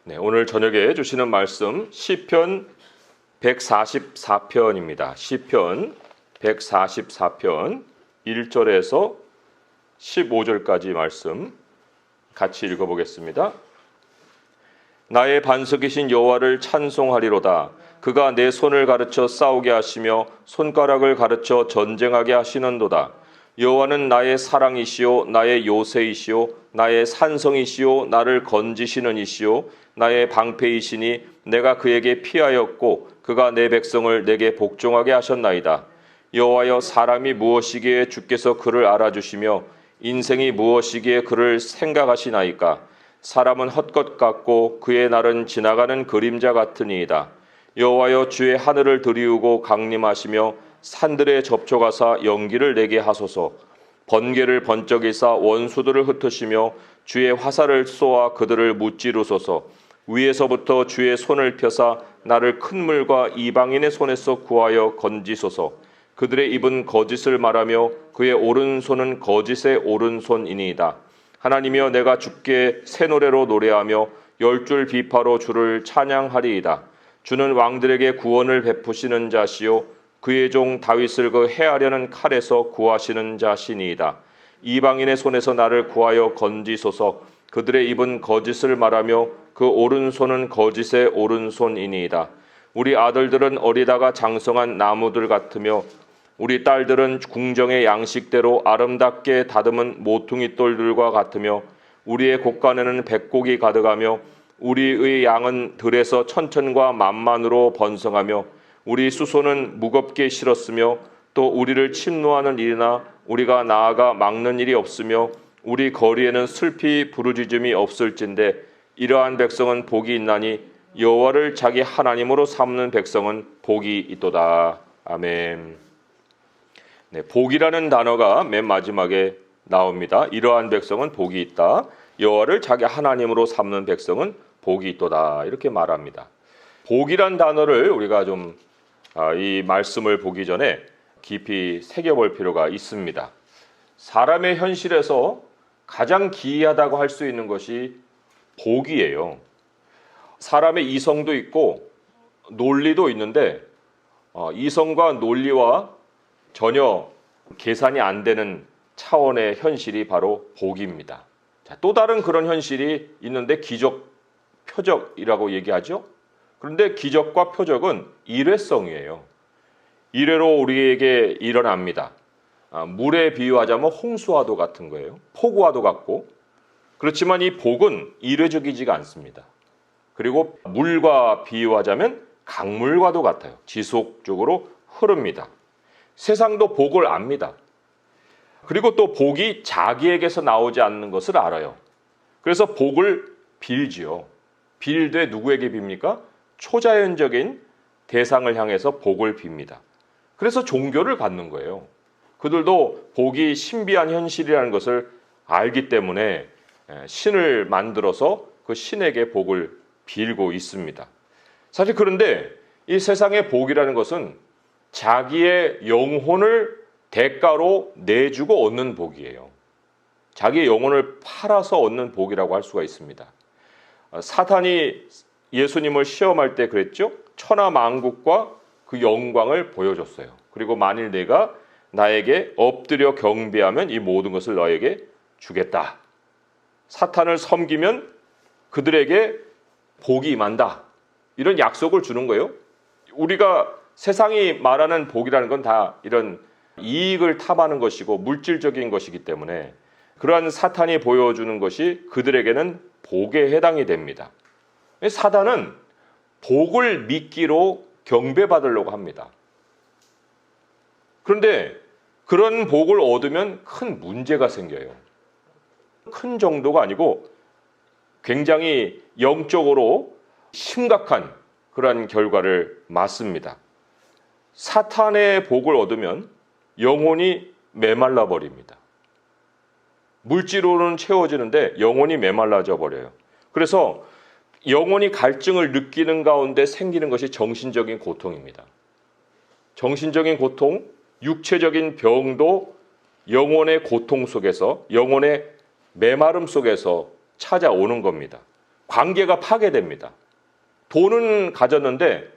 네, 오늘 저녁에 주시는 말씀 시편 144편입니다. 시편 144편 1절에서 15절까지 말씀 같이 읽어보겠습니다. 나의 반석이신 여호와를 찬송하리로다. 그가 내 손을 가르쳐 싸우게 하시며 손가락을 가르쳐 전쟁하게 하시는도다. 여호와는 나의 사랑이시오 나의 요새이시오 나의 산성이시오 나를 건지시는 이시오 나의 방패이시니 내가 그에게 피하였고 그가 내 백성을 내게 복종하게 하셨나이다. 여호와여, 사람이 무엇이기에 주께서 그를 알아주시며 인생이 무엇이기에 그를 생각하시나이까. 사람은 헛것 같고 그의 날은 지나가는 그림자 같으니이다. 여호와여, 주의 하늘을 들이우고 강림하시며 산들에 접촉하사 연기를 내게 하소서. 번개를 번쩍이사 원수들을 흩으시며 주의 화살을 쏘아 그들을 무찌르소서. 위에서부터 주의 손을 펴사 나를 큰 물과 이방인의 손에서 구하여 건지소서. 그들의 입은 거짓을 말하며 그의 오른손은 거짓의 오른손이니이다. 하나님이여, 내가 주께 새 노래로 노래하며 열줄 비파로 주를 찬양하리이다. 주는 왕들에게 구원을 베푸시는 자시요 그의 종 다윗을 그 해하려는 칼에서 구하시는 자시니이다. 이방인의 손에서 나를 구하여 건지소서. 그들의 입은 거짓을 말하며 그 오른손은 거짓의 오른손이니이다. 우리 아들들은 어리다가 장성한 나무들 같으며 우리 딸들은 궁정의 양식대로 아름답게 다듬은 모퉁이 돌들과 같으며 우리의 곳간에는 백곡이 가득하며 우리의 양은 들에서 천천과 만만으로 번성하며 우리 수소는 무겁게 실었으며 또 우리를 침노하는 일이나 우리가 나아가 막는 일이 없으며 우리 거리에는 슬피 부르짖음이 없을진데 이러한 백성은 복이 있나니 여호와를 자기 하나님으로 삼는 백성은 복이 있도다. 아멘. 네, 복이라는 단어가 맨 마지막에 나옵니다. 이러한 백성은 복이 있다. 여호와를 자기 하나님으로 삼는 백성은 복이 있도다. 이렇게 말합니다. 복이란 단어를 우리가 좀 이 말씀을 보기 전에 깊이 새겨볼 필요가 있습니다. 사람의 현실에서 가장 기이하다고 할 수 있는 것이 복이에요. 사람의 이성도 있고 논리도 있는데 이성과 논리와 전혀 계산이 안 되는 차원의 현실이 바로 복입니다. 자, 또 다른 그런 현실이 있는데 기적, 표적이라고 얘기하죠. 그런데 기적과 표적은 일회성이에요. 일회로 우리에게 일어납니다. 물에 비유하자면 홍수와도 같은 거예요. 폭우와도 같고. 그렇지만 이 복은 일회적이지가 않습니다. 그리고 물과 비유하자면 강물과도 같아요. 지속적으로 흐릅니다. 세상도 복을 압니다. 그리고 또 복이 자기에게서 나오지 않는 것을 알아요. 그래서 복을 빌지요. 빌되 누구에게 빕니까? 초자연적인 대상을 향해서 복을 빕니다. 그래서 종교를 갖는 거예요. 그들도 복이 신비한 현실이라는 것을 알기 때문에 신을 만들어서 그 신에게 복을 빌고 있습니다. 사실 그런데 이 세상의 복이라는 것은 자기의 영혼을 대가로 내주고 얻는 복이에요. 자기의 영혼을 팔아서 얻는 복이라고 할 수가 있습니다. 사탄이 예수님을 시험할 때 그랬죠. 천하만국과 그 영광을 보여줬어요. 그리고 만일 내가 나에게 엎드려 경배하면 이 모든 것을 너에게 주겠다. 사탄을 섬기면 그들에게 복이 임한다. 이런 약속을 주는 거예요. 우리가 세상이 말하는 복이라는 건 다 이런 이익을 탐하는 것이고 물질적인 것이기 때문에 그러한 사탄이 보여주는 것이 그들에게는 복에 해당이 됩니다. 사단은 복을 미끼로 경배받으려고 합니다. 그런데 그런 복을 얻으면 큰 문제가 생겨요. 큰 정도가 아니고 굉장히 영적으로 심각한 그러한 결과를 맞습니다. 사탄의 복을 얻으면 영혼이 메말라 버립니다. 물질로는 채워지는데 영혼이 메말라져 버려요. 그래서 영혼이 갈증을 느끼는 가운데 생기는 것이 정신적인 고통입니다. 정신적인 고통, 육체적인 병도 영혼의 고통 속에서, 영혼의 메마름 속에서 찾아오는 겁니다. 관계가 파괴됩니다. 돈은 가졌는데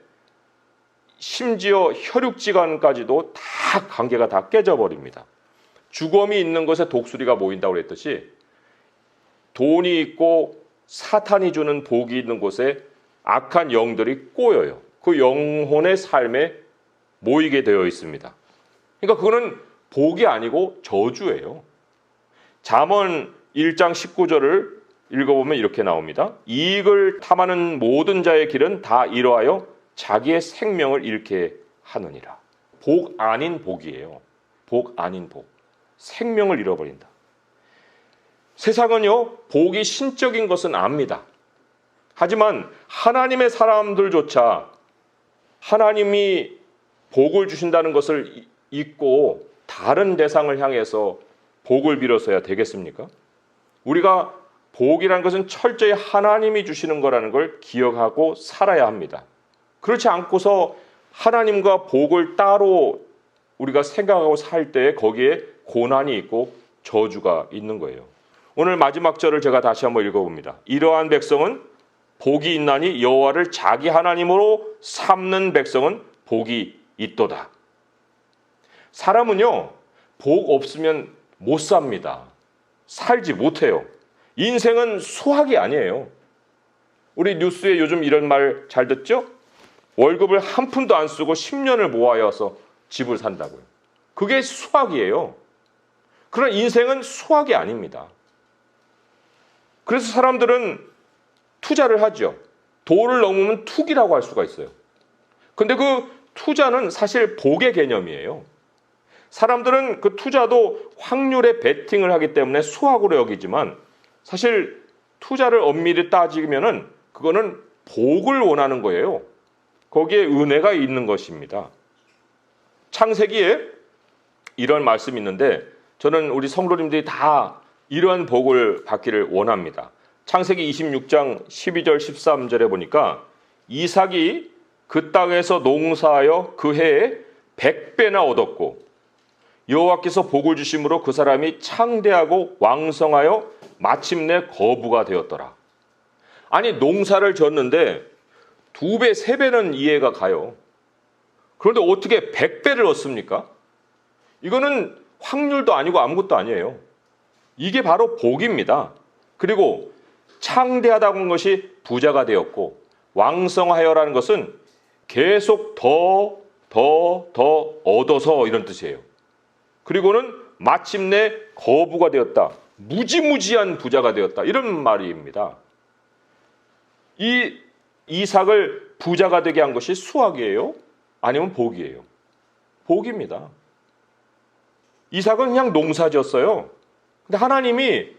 심지어 혈육지간까지도 다 관계가 다 깨져버립니다. 주검이 있는 곳에 독수리가 모인다고 그랬듯이 돈이 있고 사탄이 주는 복이 있는 곳에 악한 영들이 꼬여요. 그 영혼의 삶에 모이게 되어 있습니다. 그러니까 그거는 복이 아니고 저주예요. 잠언 1장 19절을 읽어보면 이렇게 나옵니다. 이익을 탐하는 모든 자의 길은 다 이러하여 자기의 생명을 잃게 하느니라. 복 아닌 복이에요. 복 아닌 복. 생명을 잃어버린다. 세상은요, 복이 신적인 것은 압니다. 하지만 하나님의 사람들조차 하나님이 복을 주신다는 것을 잊고 다른 대상을 향해서 복을 빌어서야 되겠습니까? 우리가 복이라는 것은 철저히 하나님이 주시는 거라는 걸 기억하고 살아야 합니다. 그렇지 않고서 하나님과 복을 따로 우리가 생각하고 살 때 거기에 고난이 있고 저주가 있는 거예요. 오늘 마지막 절을 제가 다시 한번 읽어봅니다. 이러한 백성은 복이 있나니 여호와를 자기 하나님으로 삼는 백성은 복이 있도다. 사람은요, 복 없으면 못 삽니다. 살지 못해요. 인생은 수학이 아니에요. 우리 뉴스에 요즘 이런 말 잘 듣죠? 월급을 한 푼도 안 쓰고 10년을 모아서 집을 산다고요. 그게 수학이에요. 그러나 인생은 수학이 아닙니다. 그래서 사람들은 투자를 하죠. 도를 넘으면 투기라고 할 수가 있어요. 근데 그 투자는 사실 복의 개념이에요. 사람들은 그 투자도 확률에 베팅을 하기 때문에 수학으로 여기지만 사실 투자를 엄밀히 따지면은 그거는 복을 원하는 거예요. 거기에 은혜가 있는 것입니다. 창세기에 이런 말씀이 있는데 저는 우리 성도님들이 다 이러한 복을 받기를 원합니다. 창세기 26장 12절 13절에 보니까 이삭이 그 땅에서 농사하여 그 해에 100배나 얻었고 여호와께서 복을 주심으로 그 사람이 창대하고 왕성하여 마침내 거부가 되었더라. 아니 농사를 졌는데 2배, 3배는 이해가 가요. 그런데 어떻게 100배를 얻습니까? 이거는 확률도 아니고 아무것도 아니에요. 이게 바로 복입니다. 그리고 창대하다고 하는 것이 부자가 되었고 왕성하여라는 것은 계속 더 얻어서 이런 뜻이에요. 그리고는 마침내 거부가 되었다. 무지무지한 부자가 되었다. 이런 말입니다. 이 이삭을 부자가 되게 한 것이 수학이에요? 아니면 복이에요? 복입니다. 이삭은 그냥 농사지었어요. 근데 하나님이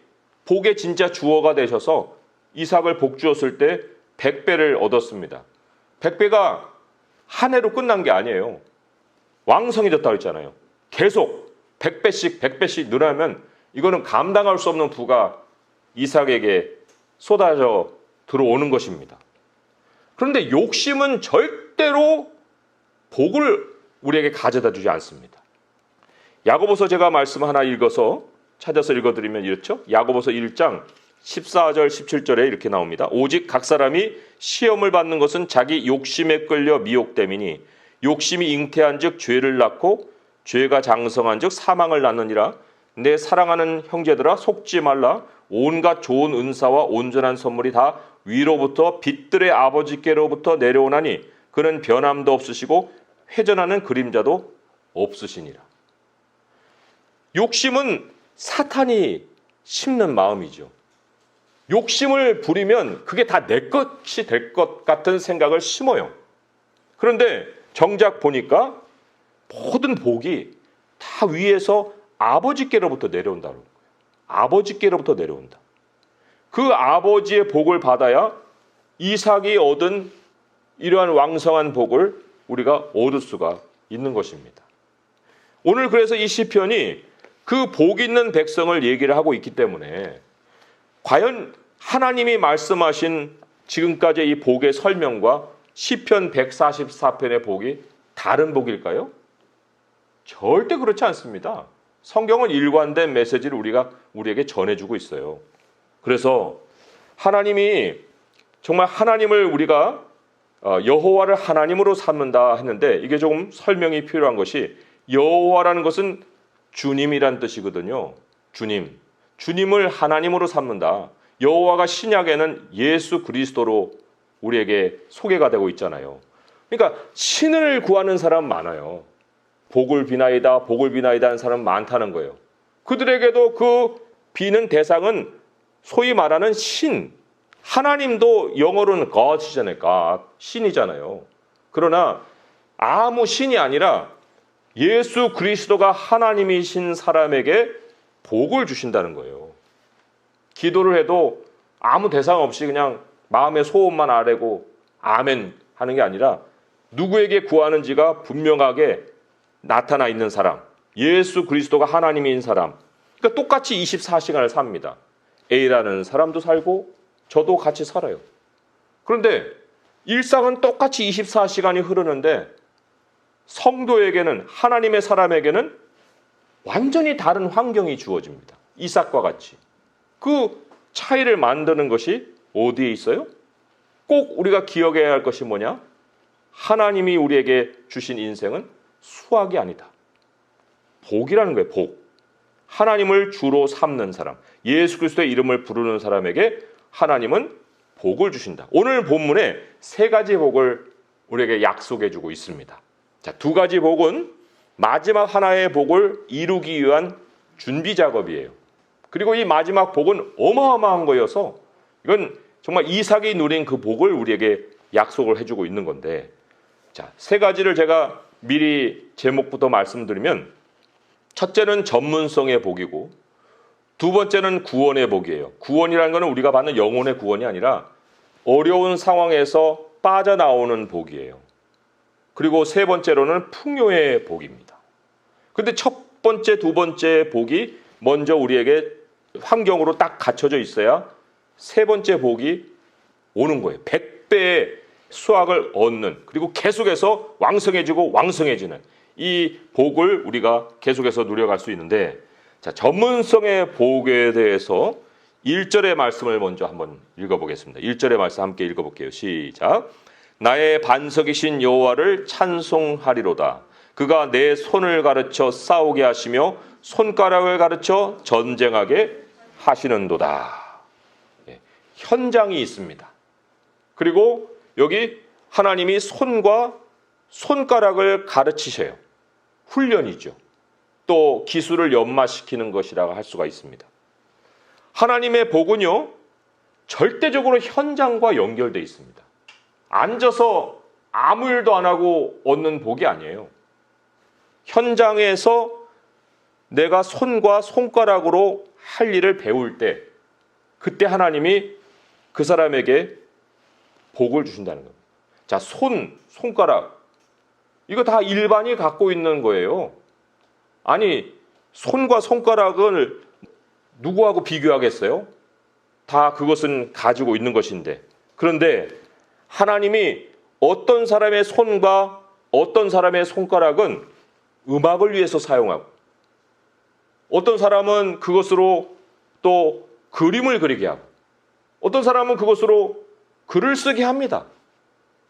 복의 진짜 주어가 되셔서 이삭을 복 주었을 때 100배를 얻었습니다. 100배가 한 해로 끝난 게 아니에요. 왕성해졌다고 했잖아요. 계속 100배씩 100배씩 늘어나면 이거는 감당할 수 없는 부가 이삭에게 쏟아져 들어오는 것입니다. 그런데 욕심은 절대로 복을 우리에게 가져다 주지 않습니다. 야고보서 제가 말씀 하나 읽어서 찾아서 읽어드리면 이렇죠. 야고보서 1장 14절 17절에 이렇게 나옵니다. 오직 각 사람이 시험을 받는 것은 자기 욕심에 끌려 미혹됨이니 욕심이 잉태한 즉 죄를 낳고 죄가 장성한 즉 사망을 낳느니라. 내 사랑하는 형제들아 속지 말라. 온갖 좋은 은사와 온전한 선물이 다 위로부터 빛들의 아버지께로부터 내려오나니 그는 변함도 없으시고 회전하는 그림자도 없으시니라. 욕심은 사탄이 심는 마음이죠. 욕심을 부리면 그게 다 내 것이 될 것 같은 생각을 심어요. 그런데 정작 보니까 모든 복이 다 위에서 아버지께로부터 내려온다는 거예요. 아버지께로부터 내려온다. 그 아버지의 복을 받아야 이삭이 얻은 이러한 왕성한 복을 우리가 얻을 수가 있는 것입니다. 오늘 그래서 이 시편이 그 복 있는 백성을 얘기를 하고 있기 때문에 과연 하나님이 말씀하신 지금까지 이 복의 설명과 시편 144편의 복이 다른 복일까요? 절대 그렇지 않습니다. 성경은 일관된 메시지를 우리에게 전해주고 있어요. 그래서 하나님이 정말 하나님을 우리가 여호와를 하나님으로 삼는다 했는데 이게 조금 설명이 필요한 것이 여호와라는 것은 주님이란 뜻이거든요. 주님을 하나님으로 삼는다. 여호와가 신약에는 예수 그리스도로 우리에게 소개가 되고 있잖아요. 그러니까 신을 구하는 사람 많아요. 복을 비나이다 하는 사람 많다는 거예요. 그들에게도 그 비는 대상은 소위 말하는 신, 하나님도 영어로는 God이잖아요. God, 신이잖아요. 그러나 아무 신이 아니라 예수 그리스도가 하나님이신 사람에게 복을 주신다는 거예요. 기도를 해도 아무 대상 없이 그냥 마음의 소원만 아뢰고 아멘 하는 게 아니라 누구에게 구하는지가 분명하게 나타나 있는 사람, 예수 그리스도가 하나님인 사람, 그러니까 똑같이 24시간을 삽니다. A라는 사람도 살고 저도 같이 살아요. 그런데 일상은 똑같이 24시간이 흐르는데 성도에게는, 하나님의 사람에게는 완전히 다른 환경이 주어집니다. 이삭과 같이. 그 차이를 만드는 것이 어디에 있어요? 꼭 우리가 기억해야 할 것이 뭐냐? 하나님이 우리에게 주신 인생은 수학이 아니다. 복이라는 거예요. 복. 하나님을 주로 삼는 사람, 예수 그리스도의 이름을 부르는 사람에게 하나님은 복을 주신다. 오늘 본문에 세 가지 복을 우리에게 약속해 주고 있습니다. 자, 두 가지 복은 마지막 하나의 복을 이루기 위한 준비 작업이에요. 그리고 이 마지막 복은 어마어마한 거여서 이건 정말 이삭이 누린 그 복을 우리에게 약속을 해주고 있는 건데, 자, 세 가지를 제가 미리 제목부터 말씀드리면, 첫째는 전문성의 복이고, 두 번째는 구원의 복이에요. 구원이라는 것은 우리가 받는 영혼의 구원이 아니라 어려운 상황에서 빠져나오는 복이에요. 그리고 세 번째로는 풍요의 복입니다. 근데 첫 번째, 두 번째 복이 먼저 우리에게 환경으로 딱 갖춰져 있어야 세 번째 복이 오는 거예요. 100배의 수확을 얻는, 그리고 계속해서 왕성해지고 왕성해지는 이 복을 우리가 계속해서 누려갈 수 있는데, 자, 전문성의 복에 대해서 1절의 말씀을 먼저 한번 읽어보겠습니다. 1절의 말씀 함께 읽어볼게요. 시작. 나의 반석이신 여호와를 찬송하리로다. 그가 내 손을 가르쳐 싸우게 하시며 손가락을 가르쳐 전쟁하게 하시는도다. 예, 현장이 있습니다. 그리고 여기 하나님이 손과 손가락을 가르치셔요. 훈련이죠. 또 기술을 연마시키는 것이라고 할 수가 있습니다. 하나님의 복은요, 절대적으로 현장과 연결되어 있습니다. 앉아서 아무 일도 안 하고 얻는 복이 아니에요. 현장에서 내가 손과 손가락으로 할 일을 배울 때, 그때 하나님이 그 사람에게 복을 주신다는 겁니다. 자, 손가락, 이거 다 일반이 갖고 있는 거예요. 아니, 손과 손가락을 누구하고 비교하겠어요? 다 그것은 가지고 있는 것인데. 그런데 하나님이 어떤 사람의 손과 어떤 사람의 손가락은 음악을 위해서 사용하고, 어떤 사람은 그것으로 또 그림을 그리게 하고, 어떤 사람은 그것으로 글을 쓰게 합니다.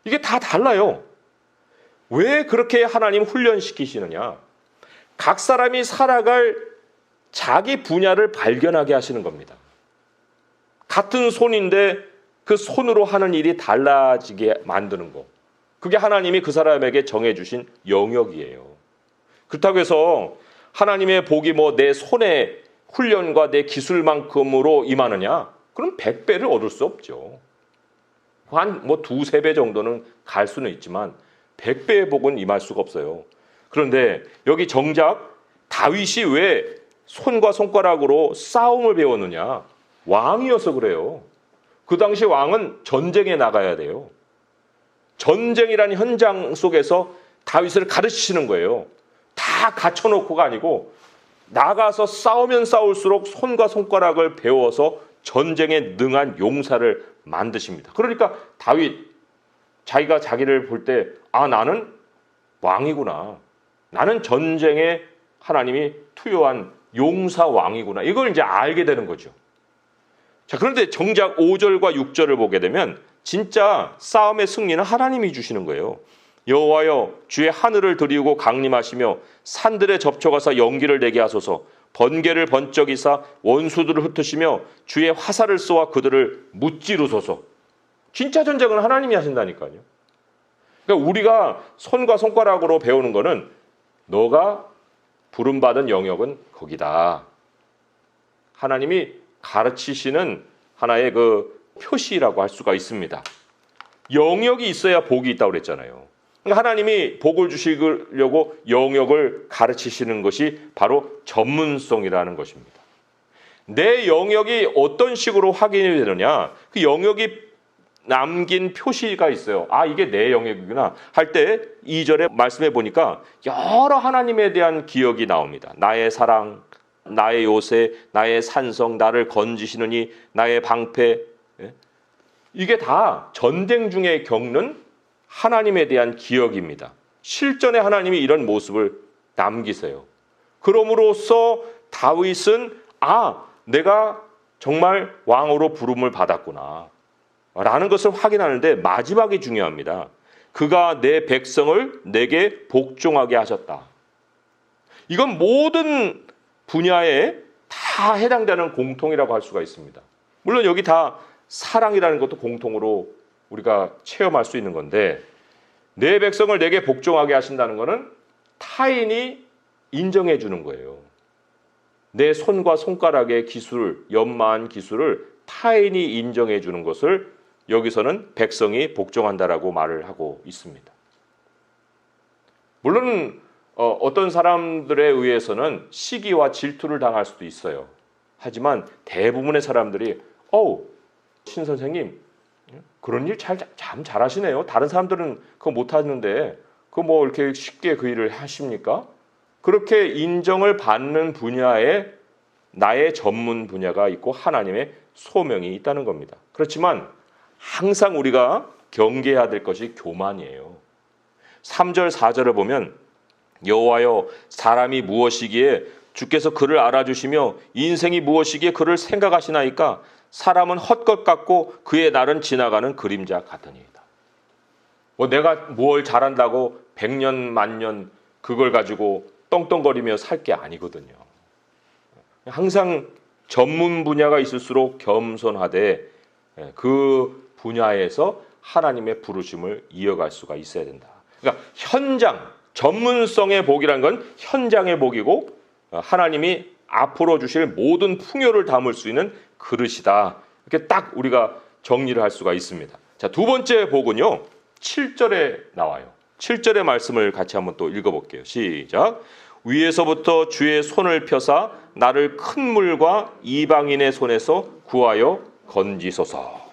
이게 다 달라요. 왜 그렇게 하나님 훈련시키시느냐? 각 사람이 살아갈 자기 분야를 발견하게 하시는 겁니다. 같은 손인데 그 손으로 하는 일이 달라지게 만드는 거. 그게 하나님이 그 사람에게 정해주신 영역이에요. 그렇다고 해서 하나님의 복이 뭐 내 손의 훈련과 내 기술만큼으로 임하느냐? 그럼 100배를 얻을 수 없죠. 한 뭐 2-3배 정도는 갈 수는 있지만 100배의 복은 임할 수가 없어요. 그런데 여기 정작 다윗이 왜 손과 손가락으로 싸움을 배웠느냐? 왕이어서 그래요. 그 당시 왕은 전쟁에 나가야 돼요. 전쟁이라는 현장 속에서 다윗을 가르치시는 거예요. 다 갖춰놓고가 아니고 나가서 싸우면 싸울수록 손과 손가락을 배워서 전쟁에 능한 용사를 만드십니다. 그러니까 다윗, 자기가 자기를 볼 때, 아, 나는 왕이구나. 나는 전쟁에 하나님이 투여한 용사 왕이구나. 이걸 이제 알게 되는 거죠. 자, 그런데 정작 5절과 6절을 보게 되면 진짜 싸움의 승리는 하나님이 주시는 거예요. 여호와여 주의 하늘을 드리우고 강림하시며 산들에 접촉하사 연기를 내게 하소서. 번개를 번쩍이사 원수들을 흩으시며 주의 화살을 쏘아 그들을 무찌르소서. 진짜 전쟁은 하나님이 하신다니까요. 그러니까 우리가 손과 손가락으로 배우는 거는 너가 부름받은 영역은 거기다. 하나님이 가르치시는 하나의 그 표시라고 할 수가 있습니다. 영역이 있어야 복이 있다고 그랬잖아요. 그러니까 하나님이 복을 주시려고 영역을 가르치시는 것이 바로 전문성이라는 것입니다. 내 영역이 어떤 식으로 확인이 되느냐, 그 영역이 남긴 표시가 있어요. 아, 이게 내 영역이구나 할 때 2절에 말씀해 보니까 여러 하나님에 대한 기억이 나옵니다. 나의 사랑, 나의 요새, 나의 산성, 나를 건지시느니, 나의 방패. 이게 다 전쟁 중에 겪는 하나님에 대한 기억입니다. 실전에 하나님이 이런 모습을 남기세요. 그럼으로써 다윗은 내가 정말 왕으로 부름을 받았구나 라는 것을 확인하는데 마지막이 중요합니다. 그가 내 백성을 내게 복종하게 하셨다. 이건 모든 분야에 다 해당되는 공통이라고 할 수가 있습니다. 물론 여기 다 사랑이라는 것도 공통으로 우리가 체험할 수 있는 건데, 내 백성을 내게 복종하게 하신다는 것은 타인이 인정해 주는 거예요. 내 손과 손가락의 기술, 연마한 기술을 타인이 인정해 주는 것을 여기서는 백성이 복종한다라고 말을 하고 있습니다. 물론 어떤 사람들에 의해서는 시기와 질투를 당할 수도 있어요. 하지만 대부분의 사람들이 신 선생님 그런 일 참 잘하시네요. 다른 사람들은 그거 못하는데 그거 뭐 이렇게 쉽게 그 일을 하십니까? 그렇게 인정을 받는 분야에 나의 전문 분야가 있고 하나님의 소명이 있다는 겁니다. 그렇지만 항상 우리가 경계해야 될 것이 교만이에요. 3절 4절을 보면 여호와여 사람이 무엇이기에 주께서 그를 알아주시며 인생이 무엇이기에 그를 생각하시나이까. 사람은 헛것 같고 그의 날은 지나가는 그림자 같으니이다. 내가 뭘 잘한다고 100년 만년 그걸 가지고 떵떵거리며 살 게 아니거든요. 항상 전문 분야가 있을수록 겸손하되 그 분야에서 하나님의 부르심을 이어갈 수가 있어야 된다. 그러니까 현장, 전문성의 복이라는 건 현장의 복이고 하나님이 앞으로 주실 모든 풍요를 담을 수 있는 그릇이다. 이렇게 딱 우리가 정리를 할 수가 있습니다. 자, 두 번째 복은요, 7절에 나와요. 7절의 말씀을 같이 한번 또 읽어볼게요. 시작. 위에서부터 주의 손을 펴사 나를 큰 물과 이방인의 손에서 구하여 건지소서.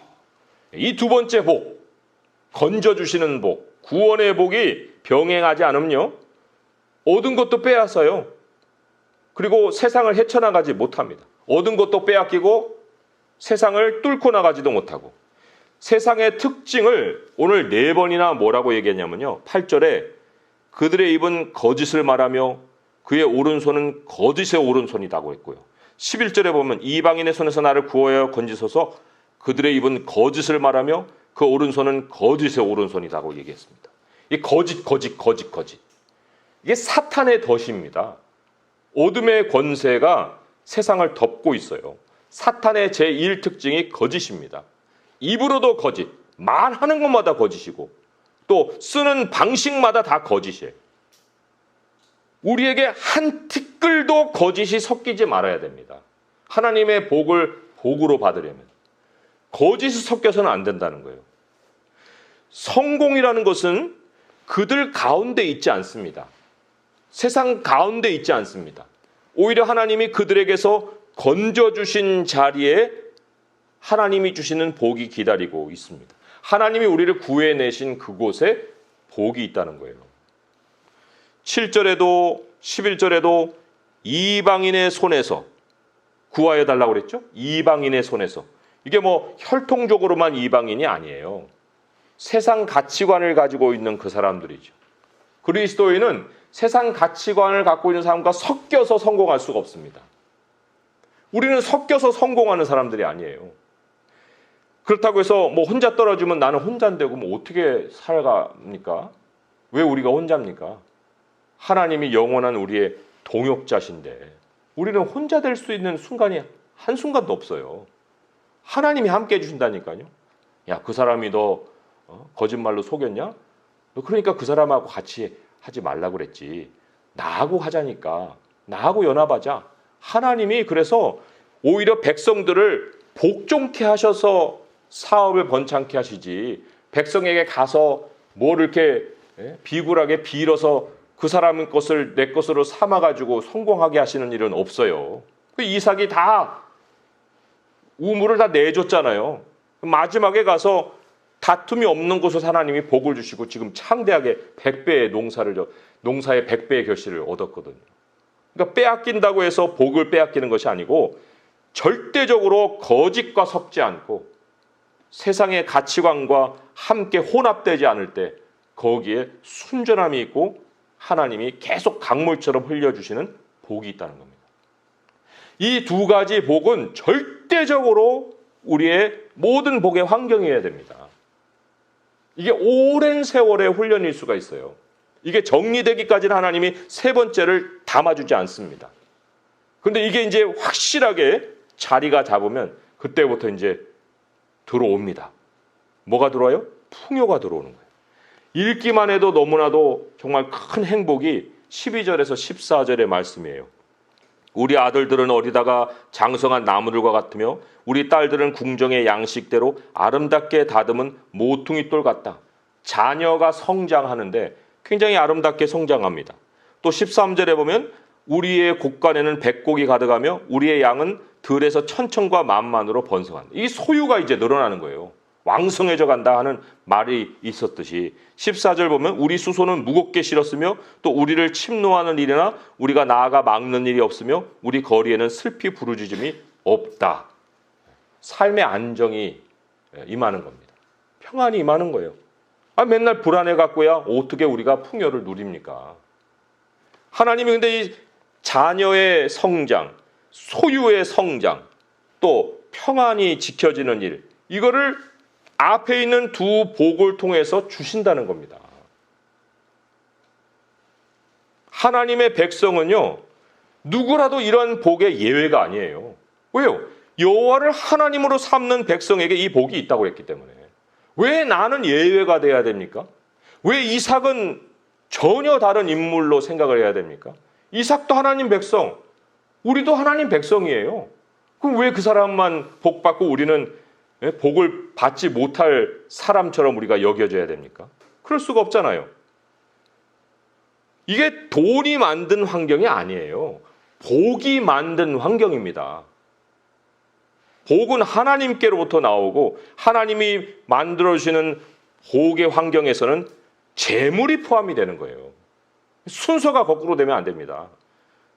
이 두 번째 복, 건져주시는 복, 구원의 복이 병행하지 않으면요, 얻은 것도 빼앗아요. 그리고 세상을 헤쳐나가지 못합니다. 얻은 것도 빼앗기고 세상을 뚫고 나가지도 못하고. 세상의 특징을 오늘 4번이나 뭐라고 얘기했냐면요, 8절에 그들의 입은 거짓을 말하며 그의 오른손은 거짓의 오른손이라고 했고요. 11절에 보면 이방인의 손에서 나를 구하여 건지소서. 그들의 입은 거짓을 말하며 그 오른손은 거짓의 오른손이라고 얘기했습니다. 이 거짓. 이게 사탄의 덫입니다. 어둠의 권세가 세상을 덮고 있어요. 사탄의 제1특징이 거짓입니다. 입으로도 거짓, 말하는 것마다 거짓이고 또 쓰는 방식마다 다 거짓이에요. 우리에게 한 티끌도 거짓이 섞이지 말아야 됩니다. 하나님의 복을 복으로 받으려면 거짓이 섞여서는 안 된다는 거예요. 성공이라는 것은 그들 가운데 있지 않습니다. 세상 가운데 있지 않습니다. 오히려 하나님이 그들에게서 건져주신 자리에 하나님이 주시는 복이 기다리고 있습니다. 하나님이 우리를 구해내신 그곳에 복이 있다는 거예요. 7절에도 11절에도 이방인의 손에서 구하여 달라고 그랬죠? 이방인의 손에서. 이게 뭐 혈통적으로만 이방인이 아니에요. 세상 가치관을 가지고 있는 그 사람들이죠. 그리스도인은 세상 가치관을 갖고 있는 사람과 섞여서 성공할 수가 없습니다. 우리는 섞여서 성공하는 사람들이 아니에요. 그렇다고 해서 뭐 혼자 떨어지면 나는 혼자인데 그럼 어떻게 살아갑니까? 왜 우리가 혼자입니까? 하나님이 영원한 우리의 동역자신데 우리는 혼자 될 수 있는 순간이 한순간도 없어요. 하나님이 함께 해주신다니까요. 야, 그 사람이 너 거짓말로 속였냐? 너 그러니까 그 사람하고 같이 하지 말라고 그랬지. 나하고 하자니까. 나하고 연합하자. 하나님이 그래서 오히려 백성들을 복종케 하셔서 사업을 번창케 하시지. 백성에게 가서 뭘 이렇게 비굴하게 빌어서 그 사람의 것을 내 것으로 삼아가지고 성공하게 하시는 일은 없어요. 그 이삭이 다 우물을 다 내줬잖아요. 마지막에 가서 다툼이 없는 곳에서 하나님이 복을 주시고 지금 창대하게 100배의 농사의 100배의 결실을 얻었거든요. 그러니까 빼앗긴다고 해서 복을 빼앗기는 것이 아니고 절대적으로 거짓과 섞지 않고 세상의 가치관과 함께 혼합되지 않을 때 거기에 순전함이 있고 하나님이 계속 강물처럼 흘려주시는 복이 있다는 겁니다. 이 두 가지 복은 절대적으로 우리의 모든 복의 환경이어야 됩니다. 이게 오랜 세월의 훈련일 수가 있어요. 이게 정리되기까지는 하나님이 세 번째를 담아주지 않습니다. 그런데 이게 이제 확실하게 자리가 잡으면 그때부터 이제 들어옵니다. 뭐가 들어와요? 풍요가 들어오는 거예요. 읽기만 해도 너무나도 정말 큰 행복이 12절에서 14절의 말씀이에요. 우리 아들들은 어리다가 장성한 나무들과 같으며 우리 딸들은 궁정의 양식대로 아름답게 다듬은 모퉁이돌 같다. 자녀가 성장하는데 굉장히 아름답게 성장합니다. 또 13절에 보면 우리의 곳간에는 백곡이 가득하며 우리의 양은 들에서 천천과 만만으로 번성한다. 이 소유가 이제 늘어나는 거예요. 왕성해져 간다 하는 말이 있었듯이 14절 보면 우리 수소는 무겁게 실었으며 또 우리를 침노하는 일이나 우리가 나아가 막는 일이 없으며 우리 거리에는 슬피 부르짖음이 없다. 삶의 안정이 임하는 겁니다. 평안이 임하는 거예요. 맨날 불안해 갖고야 어떻게 우리가 풍요를 누립니까? 하나님이 근데 이 자녀의 성장, 소유의 성장, 또 평안이 지켜지는 일, 이거를 앞에 있는 두 복을 통해서 주신다는 겁니다. 하나님의 백성은요, 누구라도 이런 복의 예외가 아니에요. 왜요? 여호와를 하나님으로 삼는 백성에게 이 복이 있다고 했기 때문에. 왜 나는 예외가 돼야 됩니까? 왜 이삭은 전혀 다른 인물로 생각을 해야 됩니까? 이삭도 하나님 백성, 우리도 하나님 백성이에요. 그럼 왜 그 사람만 복 받고 우리는 복을 받지 못할 사람처럼 우리가 여겨져야 됩니까? 그럴 수가 없잖아요. 이게 돈이 만든 환경이 아니에요. 복이 만든 환경입니다. 복은 하나님께로부터 나오고 하나님이 만들어주시는 복의 환경에서는 재물이 포함이 되는 거예요. 순서가 거꾸로 되면 안 됩니다.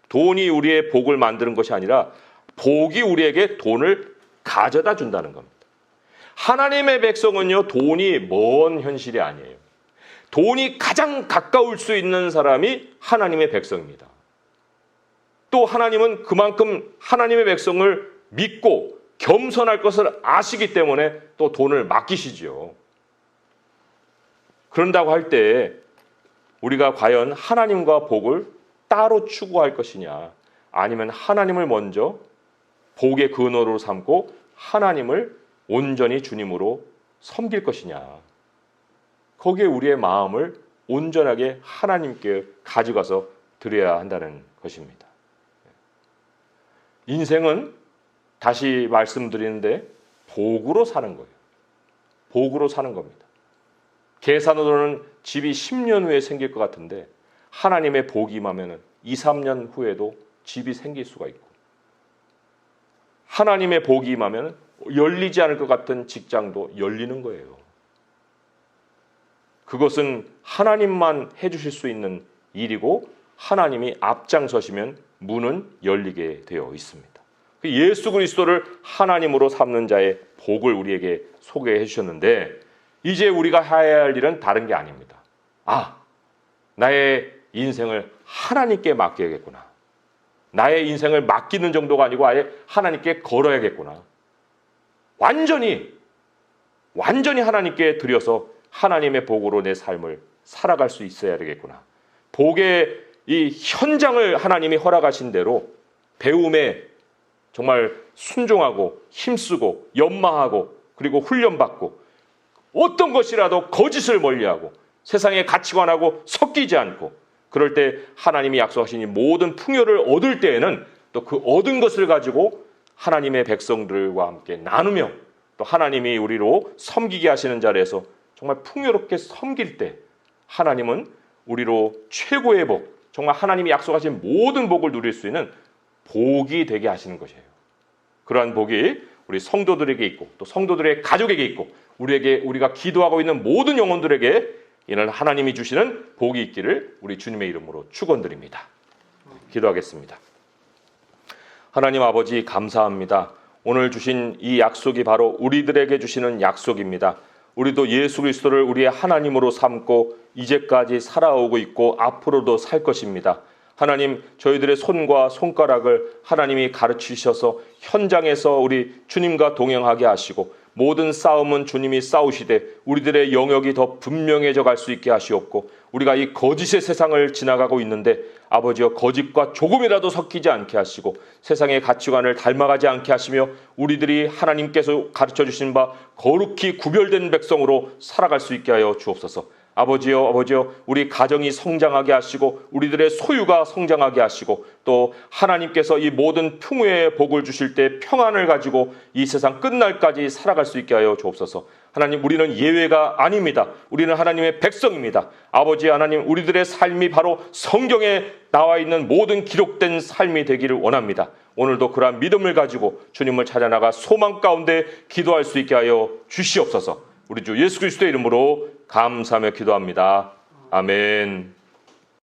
돈이 우리의 복을 만드는 것이 아니라 복이 우리에게 돈을 가져다 준다는 겁니다. 하나님의 백성은요, 돈이 먼 현실이 아니에요. 돈이 가장 가까울 수 있는 사람이 하나님의 백성입니다. 또 하나님은 그만큼 하나님의 백성을 믿고 겸손할 것을 아시기 때문에 또 돈을 맡기시죠. 그런다고 할 때 우리가 과연 하나님과 복을 따로 추구할 것이냐, 아니면 하나님을 먼저 복의 근원으로 삼고 하나님을 온전히 주님으로 섬길 것이냐, 거기에 우리의 마음을 온전하게 하나님께 가져가서 드려야 한다는 것입니다. 인생은 다시 말씀드리는데 복으로 사는 거예요. 복으로 사는 겁니다. 계산으로는 집이 10년 후에 생길 것 같은데 하나님의 복이 임하면 2, 3년 후에도 집이 생길 수가 있고, 하나님의 복이 임하면 열리지 않을 것 같은 직장도 열리는 거예요. 그것은 하나님만 해주실 수 있는 일이고 하나님이 앞장서시면 문은 열리게 되어 있습니다. 예수 그리스도를 하나님으로 삼는 자의 복을 우리에게 소개해 주셨는데, 이제 우리가 해야 할 일은 다른 게 아닙니다. 나의 인생을 하나님께 맡겨야겠구나. 나의 인생을 맡기는 정도가 아니고 아예 하나님께 걸어야겠구나. 완전히 완전히 하나님께 드려서 하나님의 복으로 내 삶을 살아갈 수 있어야 되겠구나. 복의 이 현장을 하나님이 허락하신 대로 배움에 정말 순종하고 힘쓰고 연마하고 그리고 훈련받고 어떤 것이라도 거짓을 멀리하고 세상의 가치관하고 섞이지 않고 그럴 때 하나님이 약속하신 이 모든 풍요를 얻을 때에는 또 그 얻은 것을 가지고 하나님의 백성들과 함께 나누며 또 하나님이 우리로 섬기게 하시는 자리에서 정말 풍요롭게 섬길 때 하나님은 우리로 최고의 복, 정말 하나님이 약속하신 모든 복을 누릴 수 있는 복이 되게 하시는 것이에요. 그러한 복이 우리 성도들에게 있고 또 성도들의 가족에게 있고 우리가 기도하고 있는 모든 영혼들에게 이는 하나님이 주시는 복이 있기를 우리 주님의 이름으로 축원드립니다. 기도하겠습니다. 하나님 아버지 감사합니다. 오늘 주신 이 약속이 바로 우리들에게 주시는 약속입니다. 우리도 예수 그리스도를 우리의 하나님으로 삼고 이제까지 살아오고 있고 앞으로도 살 것입니다. 하나님, 저희들의 손과 손가락을 하나님이 가르치셔서 현장에서 우리 주님과 동행하게 하시고 모든 싸움은 주님이 싸우시되 우리들의 영역이 더 분명해져 갈 수 있게 하시옵고 우리가 이 거짓의 세상을 지나가고 있는데 아버지여 거짓과 조금이라도 섞이지 않게 하시고 세상의 가치관을 닮아가지 않게 하시며 우리들이 하나님께서 가르쳐 주신 바 거룩히 구별된 백성으로 살아갈 수 있게 하여 주옵소서. 아버지여 우리 가정이 성장하게 하시고 우리들의 소유가 성장하게 하시고 또 하나님께서 이 모든 풍요의 복을 주실 때 평안을 가지고 이 세상 끝날까지 살아갈 수 있게 하여 주옵소서. 하나님, 우리는 예외가 아닙니다. 우리는 하나님의 백성입니다. 아버지 하나님, 우리들의 삶이 바로 성경에 나와 있는 모든 기록된 삶이 되기를 원합니다. 오늘도 그러한 믿음을 가지고 주님을 찾아나가 소망 가운데 기도할 수 있게 하여 주시옵소서. 우리 주 예수 그리스도의 이름으로 감사하며 기도합니다. 아멘.